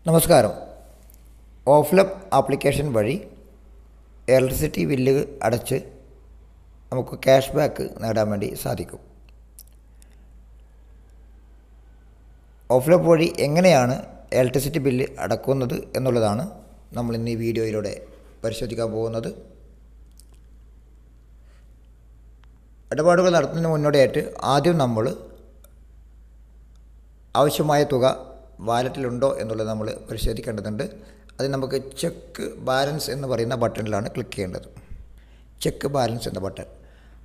നമസ്കാരം. ഓഫ്ലബ് ആപ്ലിക്കേഷൻ വഴി electricity bill അടച്ച് നമുക്ക് ക്യാഷ് ബാക്ക് നേടാൻ വേണ്ടി സാധിക്കും. ഓഫ്ലബ് വഴി എങ്ങനെയാണ് ഇലക്ട്രിസിറ്റി ബില്ല് അടക്കുന്നത് എന്നുള്ളതാണ് നമ്മൾ ഇന്ന് ഈ വീഡിയോയിലൂടെ പരിശോധിക്കാൻ പോകുന്നത്. ഇടപാടുകൾ നടത്തുന്നതിന് മുന്നോടിയായിട്ട് ആദ്യം നമ്മൾ ആവശ്യമായ തുക വാലറ്റിലുണ്ടോ എന്നുള്ളത് നമ്മൾ പരിശോധിക്കേണ്ടതുണ്ട്. അത് നമുക്ക് ചെക്ക് ബാലൻസ് എന്ന് പറയുന്ന ബട്ടണിലാണ് ക്ലിക്ക് ചെയ്യേണ്ടത്. ചെക്ക് ബാലൻസ് എന്ന ബട്ടൺ,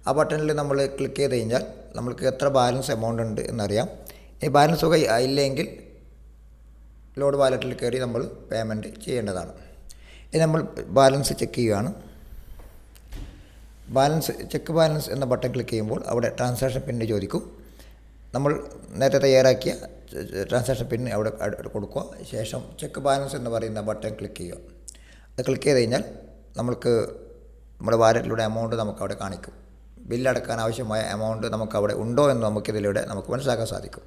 ആ ബട്ടണിൽ നമ്മൾ ക്ലിക്ക് ചെയ്ത് കഴിഞ്ഞാൽ നമുക്ക് എത്ര ബാലൻസ് എമൗണ്ട് ഉണ്ട് എന്നറിയാം. ഈ ബാലൻസ് തുക ഇല്ലെങ്കിൽ ലോഡ് വാലറ്റിൽ കയറി നമ്മൾ പേയ്മെൻറ്റ് ചെയ്യേണ്ടതാണ്. ഇനി നമ്മൾ ബാലൻസ് ചെക്ക് ചെയ്യുകയാണ്. ചെക്ക് ബാലൻസ് എന്ന ബട്ടൺ ക്ലിക്ക് ചെയ്യുമ്പോൾ അവിടെ ട്രാൻസാക്ഷൻ പിന്ന് ചോദിക്കും. നമ്മൾ നേരത്തെ തയ്യാറാക്കിയ ട്രാൻസാക്ഷൻ പിന്ന് അവിടെ കൊടുക്കുക. ശേഷം ചെക്ക് ബാലൻസ് എന്ന് പറയുന്ന ബട്ടൺ ക്ലിക്ക് ചെയ്യുക. അത് ക്ലിക്ക് ചെയ്ത് കഴിഞ്ഞാൽ നമുക്ക് നമ്മുടെ വാലറ്റിലൂടെ എമൗണ്ട് നമുക്കവിടെ കാണിക്കും. ബില്ലടക്കാൻ ആവശ്യമായ എമൗണ്ട് നമുക്കവിടെ ഉണ്ടോ എന്ന് നമുക്കിതിലൂടെ മനസ്സിലാക്കാൻ സാധിക്കും.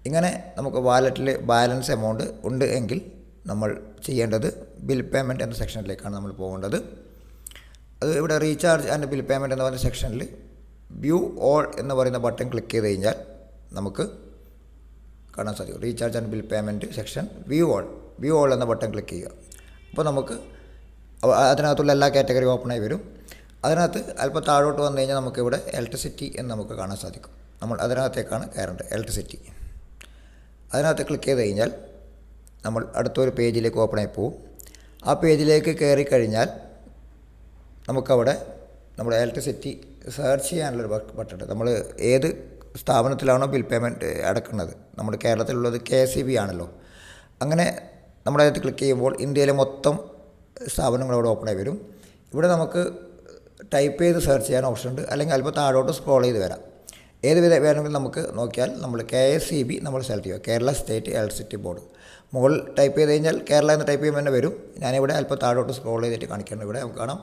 ഇങ്ങനെ നമുക്ക് വാലറ്റിൽ ബാലൻസ് എമൗണ്ട് ഉണ്ട് എങ്കിൽ നമ്മൾ ചെയ്യേണ്ടത് ബിൽ പേയ്മെൻറ്റ് എന്ന സെക്ഷനിലേക്കാണ് നമ്മൾ പോകേണ്ടത്. അത് ഇവിടെ റീചാർജ് ആൻഡ് ബിൽ പേയ്മെൻറ്റ് എന്ന് പറയുന്ന സെക്ഷനിൽ വ്യൂ ഓൾ എന്ന് പറയുന്ന ബട്ടൺ ക്ലിക്ക് ചെയ്ത് കഴിഞ്ഞാൽ നമുക്ക് കാണാൻ സാധിക്കും. Recharge and bill payment section view all എന്ന ബട്ടൺ ക്ലിക്ക് ചെയ്യുക. അപ്പോൾ നമുക്ക് അതിനകത്തുള്ള എല്ലാ കാറ്റഗറിയും ഓപ്പണായി വരും. അതിനകത്ത് അല്പം താഴോട്ട് വന്നു കഴിഞ്ഞാൽ നമുക്കിവിടെ ഇലക്ട്രിസിറ്റി എന്ന് നമുക്ക് കാണാൻ സാധിക്കും. നമ്മൾ അതിനകത്തേക്കാണ് കയറേണ്ടത്. ഇലക്ട്രിസിറ്റി അതിനകത്ത് ക്ലിക്ക് ചെയ്ത് കഴിഞ്ഞാൽ നമ്മൾ അടുത്തൊരു പേജിലേക്ക് ഓപ്പണായി പോകും. ആ പേജിലേക്ക് കയറി കഴിഞ്ഞാൽ നമുക്കവിടെ നമ്മുടെ ഇലക്ട്രിസിറ്റി സെർച്ച് ചെയ്യാനുള്ളൊരു ബട്ടൺ. നമ്മൾ ഏത് സ്ഥാപനത്തിലാണോ ബിൽ പേയ്മെൻറ്റ് അടക്കുന്നത്, നമ്മുടെ കേരളത്തിലുള്ളത് KSEB ആണല്ലോ. അങ്ങനെ നമ്മുടെ അതിനകത്ത് ക്ലിക്ക് ചെയ്യുമ്പോൾ ഇന്ത്യയിലെ മൊത്തം സ്ഥാപനങ്ങൾ അവിടെ ഓപ്പണായി വരും. ഇവിടെ നമുക്ക് ടൈപ്പ് ചെയ്ത് സെർച്ച് ചെയ്യാൻ ഓപ്ഷൻ ഉണ്ട്, അല്ലെങ്കിൽ അല്പം താഴോട്ട് സ്ക്രോൾ ചെയ്ത് വരാം. ഏത് വേണമെങ്കിലും നമുക്ക് നോക്കിയാൽ നമ്മൾ KSEB നമ്മൾ സെലക്ട് ചെയ്യുക, കേരള സ്റ്റേറ്റ് ഇലക്ട്രിസിറ്റി ബോർഡ്. മുകളിൽ ടൈപ്പ് ചെയ്ത് കഴിഞ്ഞാൽ കേരള എന്ന് ടൈപ്പ് ചെയ്യുമ്പോൾ തന്നെ വരും. ഞാനിവിടെ അല്പം താഴോട്ട് സ്ക്രോൾ ചെയ്തിട്ട് കാണിക്കണം. ഇവിടെ നമുക്ക് കാണാം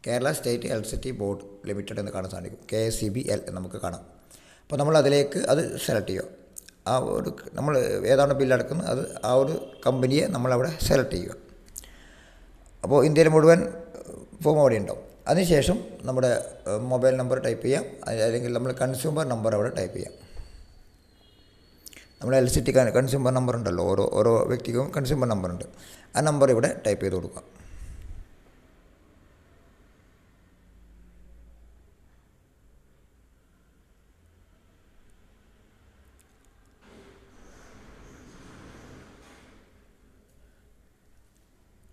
Kerala state electricity board limited എന്ന് കാണാൻ സാധിക്കും. KSEBL നമുക്ക് കാണാം. അപ്പോൾ നമ്മൾ അതിലേക്ക് അത് സെലക്ട് ചെയ്യുക. ആ ഒരു നമ്മൾ ഏതാണ് ബില്ലടക്കുന്നത് അത് ആ ഒരു കമ്പനിയെ നമ്മളവിടെ സെലക്ട് ചെയ്യുക. അപ്പോൾ ഇന്ത്യയിൽ മുഴുവൻ ഫോം അവിടെ ഉണ്ടാവും. അതിനുശേഷം നമ്മുടെ മൊബൈൽ നമ്പർ ടൈപ്പ് ചെയ്യാം, അല്ലെങ്കിൽ നമ്മൾ കൺസ്യൂമർ നമ്പർ അവിടെ ടൈപ്പ് ചെയ്യാം. നമ്മൾ ഇലക്ട്രിസിറ്റി കൺസ്യൂമർ നമ്പർ ഉണ്ടല്ലോ, ഓരോ വ്യക്തിക്കും കൺസ്യൂമർ നമ്പർ ഉണ്ട്. ആ നമ്പർ ഇവിടെ ടൈപ്പ് ചെയ്ത് കൊടുക്കുക.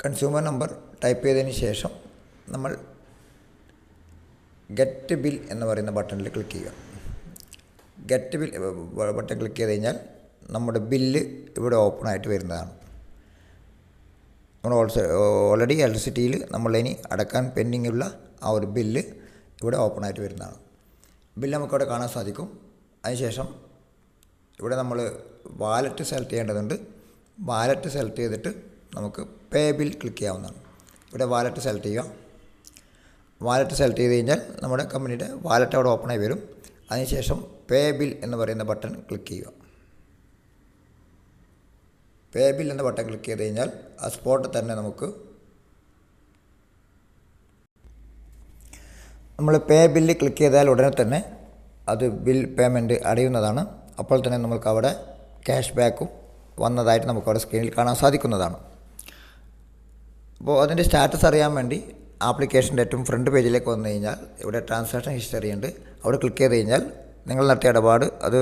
കൺസ്യൂമർ നമ്പർ ടൈപ്പ് ചെയ്തതിന് ശേഷം നമ്മൾ ഗെറ്റ് ബിൽ എന്ന് പറയുന്ന ബട്ടണിൽ ക്ലിക്ക് ചെയ്യുക. ഗെറ്റ് ബിൽ ബട്ടൺ ക്ലിക്ക് ചെയ്ത് കഴിഞ്ഞാൽ നമ്മുടെ ബില്ല് ഇവിടെ ഓപ്പണായിട്ട് വരുന്നതാണ്. നമ്മൾ ഓൾറെഡി ഇലക്ട്രിസിറ്റിയിൽ നമ്മളിനി അടക്കാൻ പെൻഡിങ്ങുള്ള ആ ഒരു ബില്ല് ഇവിടെ ഓപ്പണായിട്ട് വരുന്നതാണ്. ബില്ല് നമുക്കവിടെ കാണാൻ സാധിക്കും. അതിനുശേഷം ഇവിടെ നമ്മൾ വാലറ്റ് സെലക്ട് ചെയ്യേണ്ടതുണ്ട്. വാലറ്റ് സെലക്ട് ചെയ്തിട്ട് നമുക്ക് പേ ബിൽ ക്ലിക്ക് ചെയ്യാവുന്നതാണ്. ഇവിടെ വാലറ്റ് സെലക്ട് ചെയ്യുക. വാലറ്റ് സെലക്ട് ചെയ്ത് കഴിഞ്ഞാൽ നമ്മുടെ കമ്പനിയുടെ വാലറ്റ് അവിടെ ഓപ്പണായി വരും. അതിനുശേഷം പേ ബിൽ എന്ന് പറയുന്ന ബട്ടൺ ക്ലിക്ക് ചെയ്യുക. പേ ബിൽ എന്ന ബട്ടൺ ക്ലിക്ക് ചെയ്ത് കഴിഞ്ഞാൽ ആ സ്പോട്ടിൽ തന്നെ നമ്മൾ പേ ബില്ല് ക്ലിക്ക് ചെയ്താൽ ഉടനെ തന്നെ അത് ബിൽ പേയ്മെൻറ്റ് അടയുന്നതാണ്. അപ്പോൾ തന്നെ നമുക്ക് അവിടെ ക്യാഷ് ബാക്കും വന്നതായിട്ട് നമുക്കവിടെ സ്ക്രീനിൽ കാണാൻ സാധിക്കുന്നതാണ്. അപ്പോൾ അതിൻ്റെ സ്റ്റാറ്റസ് അറിയാൻ വേണ്ടി ആപ്ലിക്കേഷൻ്റെ ഏറ്റവും ഫ്രണ്ട് പേജിലേക്ക് വന്നു കഴിഞ്ഞാൽ ഇവിടെ ട്രാൻസാക്ഷൻ ഹിസ്റ്ററി ഉണ്ട്. അവിടെ ക്ലിക്ക് ചെയ്ത് കഴിഞ്ഞാൽ നിങ്ങൾ നടത്തിയ ഇടപാട് അത്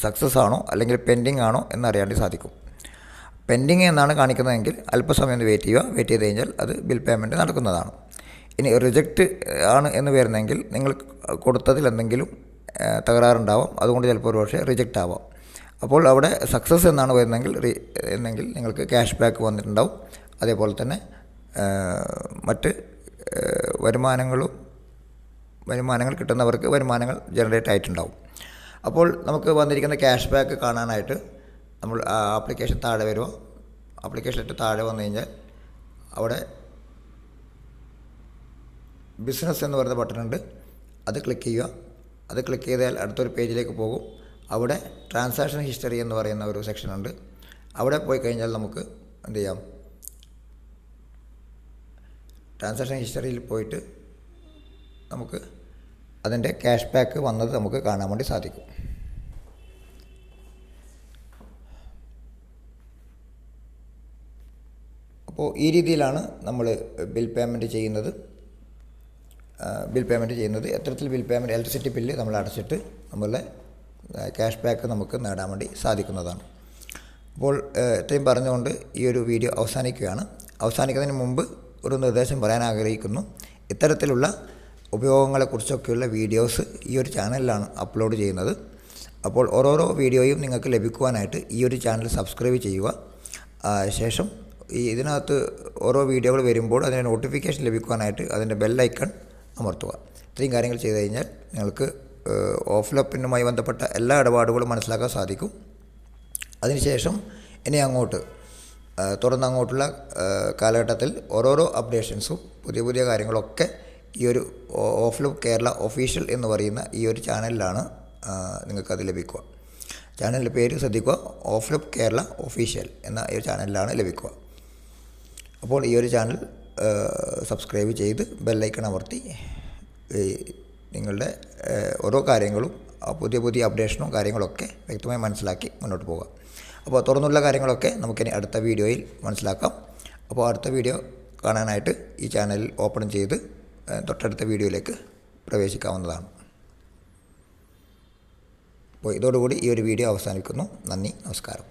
സക്സസ് ആണോ അല്ലെങ്കിൽ പെൻഡിങ് ആണോ എന്നറിയാൻ സാധിക്കും. പെൻഡിങ് എന്നാണ് കാണിക്കുന്നതെങ്കിൽ അല്പസമയം വെയിറ്റ് ചെയ്യുക. വെയിറ്റ് ചെയ്ത് കഴിഞ്ഞാൽ അത് ബിൽ പേയ്മെൻറ്റ് നടക്കുന്നതാണ്. ഇനി റിജക്റ്റ് ആണ് എന്ന് വരുന്നെങ്കിൽ നിങ്ങൾ കൊടുത്തതിൽ എന്തെങ്കിലും തകരാറുണ്ടാവാം. അതുകൊണ്ട് ചിലപ്പോൾ ഒരു പക്ഷേ റിജക്റ്റ് ആവാം. അപ്പോൾ അവിടെ സക്സസ് എന്നാണ് വരുന്നെങ്കിൽ നിങ്ങൾക്ക് ക്യാഷ് ബാക്ക് വന്നിട്ടുണ്ടാവും. അതേപോലെ തന്നെ മറ്റ് വരുമാനങ്ങൾ കിട്ടുന്നവർക്ക് വരുമാനങ്ങൾ ജനറേറ്റ് ആയിട്ടുണ്ടാവും. അപ്പോൾ നമുക്ക് വന്നിരിക്കുന്ന ക്യാഷ് ബാക്ക് കാണാനായിട്ട് നമ്മൾ ആപ്ലിക്കേഷൻ താഴെ വരുമോ, ആപ്ലിക്കേഷനിട്ട് താഴെ വന്നു കഴിഞ്ഞാൽ അവിടെ ബിസിനസ് എന്ന് പറയുന്ന ബട്ടണുണ്ട്. അത് ക്ലിക്ക് ചെയ്യുക. അത് ക്ലിക്ക് ചെയ്താൽ അടുത്തൊരു പേജിലേക്ക് പോകും. അവിടെ ട്രാൻസാക്ഷൻ ഹിസ്റ്ററി എന്ന് പറയുന്ന ഒരു സെക്ഷനുണ്ട്. അവിടെ പോയി കഴിഞ്ഞാൽ നമുക്ക് എന്ത് ചെയ്യാം, ട്രാൻസാക്ഷൻ ഹിസ്റ്ററിയിൽ പോയിട്ട് നമുക്ക് അതിൻ്റെ ക്യാഷ് ബാക്ക് വന്നത് നമുക്ക് കാണാൻ വേണ്ടി സാധിക്കും. അപ്പോൾ ഈ രീതിയിലാണ് നമ്മൾ ബിൽ പേയ്മെൻറ്റ് ചെയ്യുന്നത്. എത്തരത്തിൽ ബിൽ പേയ്മെൻറ്റ്, ഇലക്ട്രിസിറ്റി ബില്ല് നമ്മൾ അടച്ചിട്ട് നമ്മളുടെ ക്യാഷ് ബാക്ക് നമുക്ക് നേടാൻ വേണ്ടി സാധിക്കുന്നതാണ്. അപ്പോൾ ഇത്രയും പറഞ്ഞുകൊണ്ട് ഈ ഒരു വീഡിയോ അവസാനിക്കുകയാണ്. അവസാനിക്കുന്നതിന് മുമ്പ് ഒരു നിർദ്ദേശം പറയാൻ ആഗ്രഹിക്കുന്നു. ഇത്തരത്തിലുള്ള ഉപയോഗങ്ങളെക്കുറിച്ചൊക്കെയുള്ള വീഡിയോസ് ഈ ഒരു ചാനലിലാണ് അപ്ലോഡ് ചെയ്യുന്നത്. അപ്പോൾ ഓരോരോ വീഡിയോയും നിങ്ങൾക്ക് ലഭിക്കുവാനായിട്ട് ഈ ഒരു ചാനൽ സബ്സ്ക്രൈബ് ചെയ്യുക. ശേഷം ഇതിനകത്ത് ഓരോ വീഡിയോകൾ വരുമ്പോൾ അതിൻ്റെ നോട്ടിഫിക്കേഷൻ ലഭിക്കുവാനായിട്ട് അതിൻ്റെ ബെല്ലൈക്കൺ അമർത്തുക. ഇത്രയും കാര്യങ്ങൾ ചെയ്തു കഴിഞ്ഞാൽ നിങ്ങൾക്ക് ഓഫ്ലപ്പിനുമായി ബന്ധപ്പെട്ട എല്ലാ ഇടപാടുകളും മനസ്സിലാക്കാൻ സാധിക്കും. അതിനുശേഷം ഇനി അങ്ങോട്ട് തുടർന്നങ്ങോട്ടുള്ള കാലഘട്ടത്തിൽ ഓരോരോ അപ്ഡേഷൻസും പുതിയ കാര്യങ്ങളൊക്കെ ഈ ഒരു ഓഫ്ലപ്പ് കേരള ഒഫീഷ്യൽ എന്ന് പറയുന്ന ഈ ഒരു ചാനലിലാണ് നിങ്ങൾക്കത് ലഭിക്കുക. ചാനലിൻ്റെ പേര് ശ്രദ്ധിക്കുക, ഓഫ്ലപ്പ് കേരള ഒഫീഷ്യൽ എന്ന ഈ ചാനലിലാണ് ലഭിക്കുക. അപ്പോൾ ഈ ഒരു ചാനൽ സബ്സ്ക്രൈബ് ചെയ്ത് ബെല്ലൈക്കൺ അമർത്തി നിങ്ങളുടെ ഓരോ കാര്യങ്ങളും പുതിയ അപ്ഡേഷനും കാര്യങ്ങളൊക്കെ വ്യക്തമായി മനസ്സിലാക്കി മുന്നോട്ട് പോകുക. അപ്പോൾ തുറന്നുള്ള കാര്യങ്ങളൊക്കെ നമുക്കിനി അടുത്ത വീഡിയോയിൽ മനസ്സിലാക്കാം. അപ്പോൾ അടുത്ത വീഡിയോ കാണാനായിട്ട് ഈ ചാനൽ ഓപ്പൺ ചെയ്ത് തൊട്ടടുത്ത വീഡിയോയിലേക്ക് പ്രവേശിക്കാവുന്നതാണ്. അപ്പോൾ ഇതോടുകൂടി ഈ ഒരു വീഡിയോ അവസാനിക്കുന്നു. നന്ദി, നമസ്കാരം.